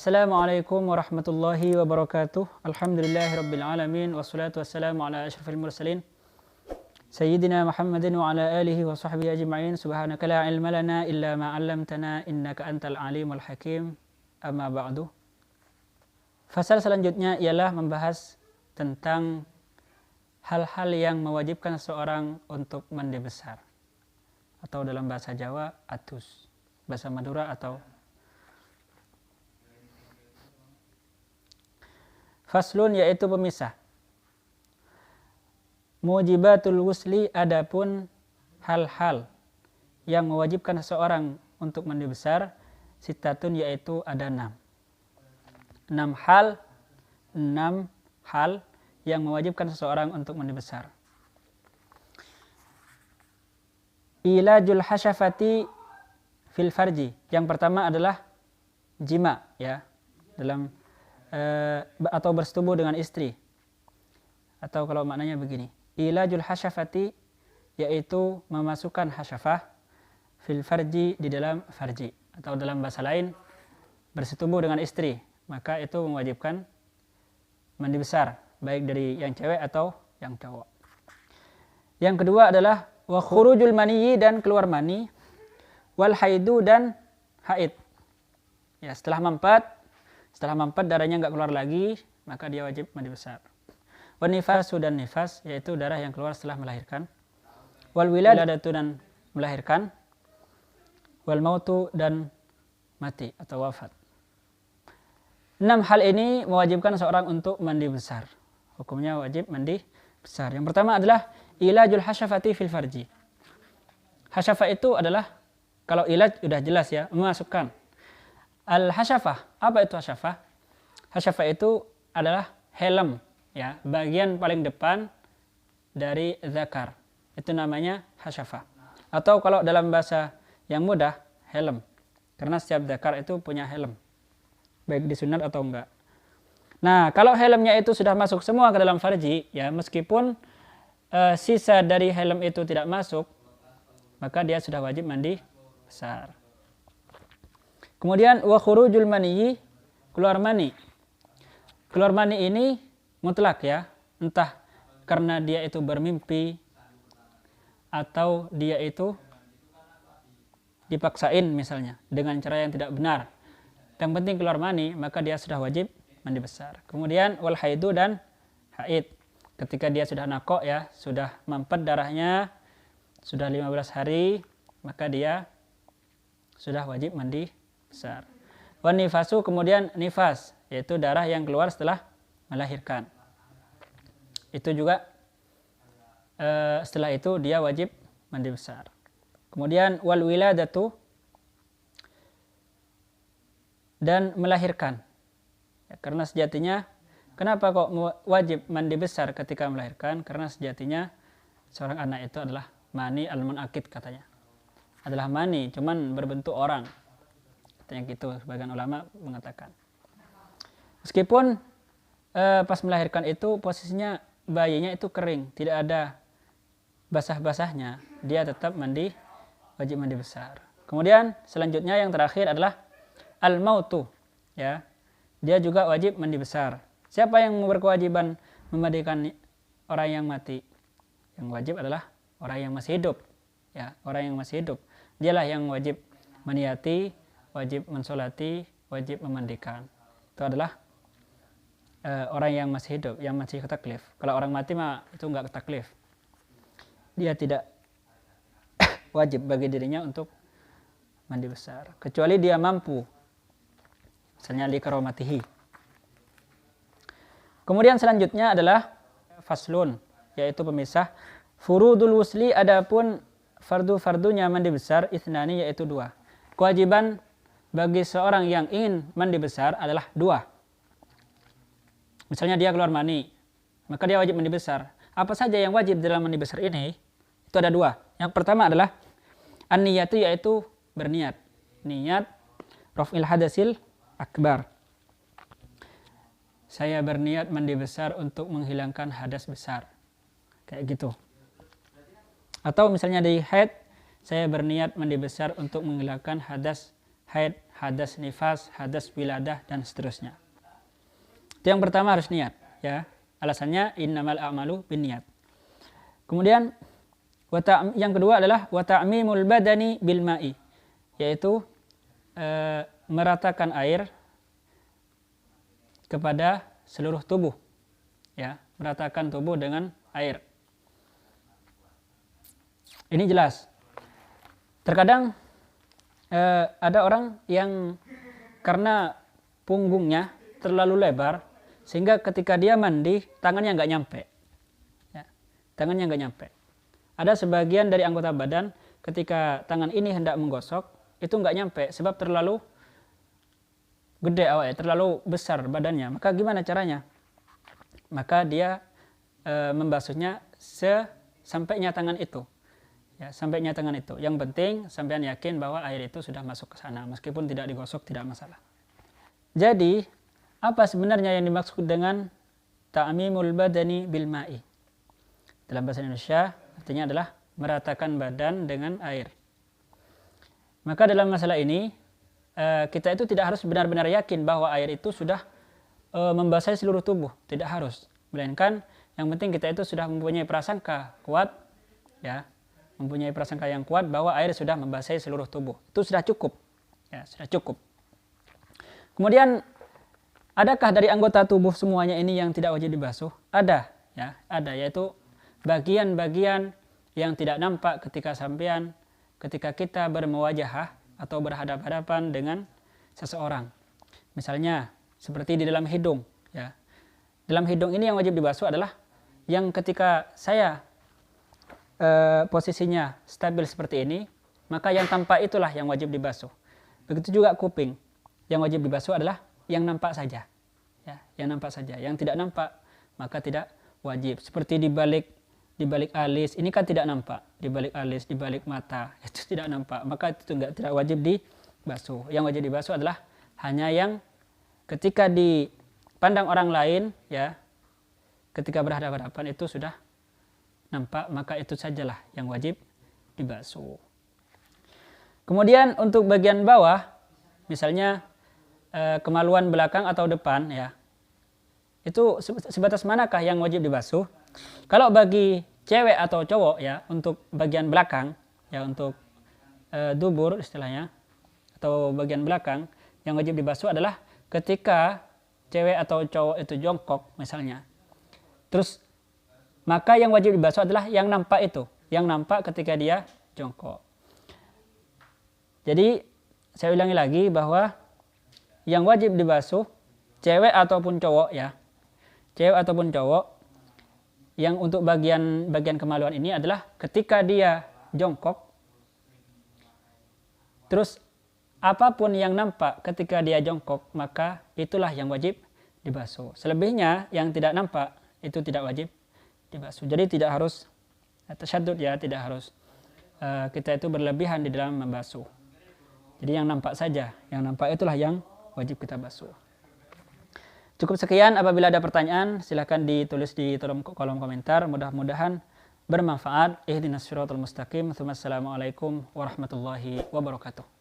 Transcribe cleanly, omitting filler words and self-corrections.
Assalamualaikum warahmatullahi wabarakatuh. Alhamdulillahirabbil alamin wassalatu wassalamu ala asyrafil mursalin sayyidina Muhammadin wa ala alihi wa sahbihi ajma'in. Subhanaka la ilma lana illa ma 'allamtana innaka antal alimul hakim. Amma ba'du. Fasal selanjutnya ialah membahas tentang hal-hal yang mewajibkan seorang untuk mandi besar, atau dalam bahasa Jawa atus, bahasa Madura atau faslun, yaitu pemisah. Mujibatul wusli, adapun hal-hal yang mewajibkan seseorang untuk mandi besar, sitatun, yaitu ada 6. 6 hal yang mewajibkan seseorang untuk mandi besar. Ilajul hasyafati fil farji. Yang pertama adalah jima, ya, dalam atau bersetubuh dengan istri. Atau kalau maknanya begini, ilajul hasyafati, yaitu memasukkan hasyafah fil farji, di dalam farji, atau dalam bahasa lain bersetubuh dengan istri, maka itu mewajibkan mandi besar, baik dari yang cewek atau yang cowok. Yang kedua adalah wa khurujul maniyyi, dan keluar mani, wal haidu, dan haid. Ya, setelah mampat darahnya nggak keluar lagi, maka dia wajib mandi besar. Wan nifasu, dan nifas, yaitu darah yang keluar setelah melahirkan. Wal wiladatu, dan melahirkan. Wal mautu, dan mati atau wafat. 6 hal ini mewajibkan seorang untuk mandi besar. Hukumnya wajib mandi besar. Yang pertama adalah ilajul hasyafati fil farji. Hasyafah itu adalah, kalau ilaj sudah jelas ya, memasukkan. Al-hasyafah, apa itu hasyafah? Hasyafah itu adalah helm, ya, bagian paling depan dari zakar. Itu namanya hasyafah. Atau kalau dalam bahasa yang mudah, helm. Karena setiap zakar itu punya helm, baik disunat atau enggak. Nah, kalau helmnya itu sudah masuk semua ke dalam farji, ya, meskipun sisa dari helm itu tidak masuk, maka dia sudah wajib mandi besar. Kemudian wa khurujul maniyyi, keluar mani. Keluar mani ini mutlak, ya, entah karena dia itu bermimpi atau dia itu dipaksain misalnya dengan cara yang tidak benar. Yang penting keluar mani, maka dia sudah wajib mandi besar. Kemudian wal haidu, dan haid. Ketika dia sudah nakok, ya, sudah mampet darahnya, sudah 15 hari, maka dia sudah wajib mandi besar. Wan nifasu, kemudian nifas, yaitu darah yang keluar setelah melahirkan. Itu juga setelah itu dia wajib mandi besar. Kemudian wal wiladatu, dan melahirkan. Ya, karena sejatinya, kenapa kok wajib mandi besar ketika melahirkan? Karena sejatinya seorang anak itu adalah mani al-munakid, katanya. Adalah mani, cuman berbentuk orang. Katanya gitu, sebagian ulama mengatakan. Meskipun pas melahirkan itu posisinya bayinya itu kering, tidak ada basah-basahnya, dia tetap wajib mandi besar. Kemudian selanjutnya yang terakhir adalah al-mautu, ya. Dia juga wajib mandi besar. Siapa yang berkewajiban memandikan orang yang mati? Yang wajib adalah orang yang masih hidup, ya, orang yang masih hidup. Dialah yang wajib meniyati, wajib mensolati, wajib memandikan. Itu adalah orang yang masih hidup, yang masih ketaklif. Kalau orang mati mah itu enggak ketaklif. Dia tidak wajib bagi dirinya untuk mandi besar, kecuali dia mampu, misalnya li karomatihi. Kemudian selanjutnya adalah faslun, yaitu pemisah. Furudul wusli, adapun fardu-fardunya mandi besar, ithnani, yaitu 2. Kewajiban bagi seorang yang ingin mandi besar adalah 2. Misalnya dia keluar mani, maka dia wajib mandi besar. Apa saja yang wajib dalam mandi besar ini? Itu ada 2. Yang pertama adalah an-niyatu, yaitu berniat. Niat raf'il hadasil akbar. Saya berniat mandi besar untuk menghilangkan hadas besar. Kayak gitu. Atau misalnya di haid, saya berniat mandi besar untuk menghilangkan hadas haid, hadas nifas, hadas wiladah, dan seterusnya. Itu yang pertama harus niat, ya. Alasannya innamal a'malu binniyat. Kemudian yang kedua adalah wa ta'mimul badani bil ma'i, yaitu meratakan air kepada seluruh tubuh, ya, meratakan tubuh dengan air. Ini jelas. Terkadang ada orang yang karena punggungnya terlalu lebar sehingga ketika dia mandi tangannya nggak nyampe, ya, tangannya nggak nyampe. Ada sebagian dari anggota badan ketika tangan ini hendak menggosok itu nggak nyampe sebab terlalu gede awalnya, terlalu besar badannya. Maka gimana caranya? Maka dia membasuhnya sampainya tangan itu. Ya, sampainya tangan itu. Yang penting sampean yakin bahwa air itu sudah masuk ke sana, meskipun tidak digosok tidak masalah. Jadi, apa sebenarnya yang dimaksud dengan ta'mimul badani bil ma'i? Dalam bahasa Indonesia artinya adalah meratakan badan dengan air. Maka dalam masalah ini kita itu tidak harus benar-benar yakin bahwa air itu sudah membasahi seluruh tubuh, tidak harus. Melainkan yang penting kita itu sudah mempunyai prasangka kuat, ya, mempunyai prasangka yang kuat bahwa air sudah membasahi seluruh tubuh. Itu sudah cukup, ya, sudah cukup. Kemudian adakah dari anggota tubuh semuanya ini yang tidak wajib dibasuh? Ada, ya, ada, yaitu bagian-bagian yang tidak nampak ketika kita bermuwajahah atau berhadapan-hadapan dengan seseorang. Misalnya seperti di dalam hidung, ya. Dalam hidung ini yang wajib dibasuh adalah yang ketika saya posisinya stabil seperti ini, maka yang tampak itulah yang wajib dibasuh. Begitu juga kuping. Yang wajib dibasuh adalah yang nampak saja. Ya, yang nampak saja. Yang tidak nampak maka tidak wajib. Seperti di balik alis, ini kan tidak nampak. Di balik alis, di balik mata, itu tidak nampak. Maka itu tidak wajib dibasuh. Yang wajib dibasuh adalah hanya yang ketika dipandang orang lain, ya, ketika berhadapan-hadapan itu sudah nampak, maka itu sajalah yang wajib dibasuh. Kemudian untuk bagian bawah, misalnya kemaluan belakang atau depan, ya, itu sebatas manakah yang wajib dibasuh? Kalau bagi cewek atau cowok, ya, untuk bagian belakang, ya, untuk dubur istilahnya atau bagian belakang, yang wajib dibasuh adalah ketika cewek atau cowok itu jongkok misalnya. Terus maka yang wajib dibasuh adalah yang nampak itu, yang nampak ketika dia jongkok. Jadi saya ulangi lagi bahwa yang wajib dibasuh cewek ataupun cowok, ya, cewek ataupun cowok, yang untuk bagian kemaluan ini adalah ketika dia jongkok, terus apapun yang nampak ketika dia jongkok, maka itulah yang wajib dibasuh. Selebihnya yang tidak nampak itu tidak wajib dibasuh. Jadi tidak harus tasyaddud, ya, tidak harus kita itu berlebihan di dalam membasuh. Jadi yang nampak saja, yang nampak itulah yang wajib kita basuh. Cukup sekian. Apabila ada pertanyaan silahkan ditulis di kolom komentar. Mudah-mudahan bermanfaat. Ihdinas siratal mustaqim. Assalamualaikum warahmatullahi wabarakatuh.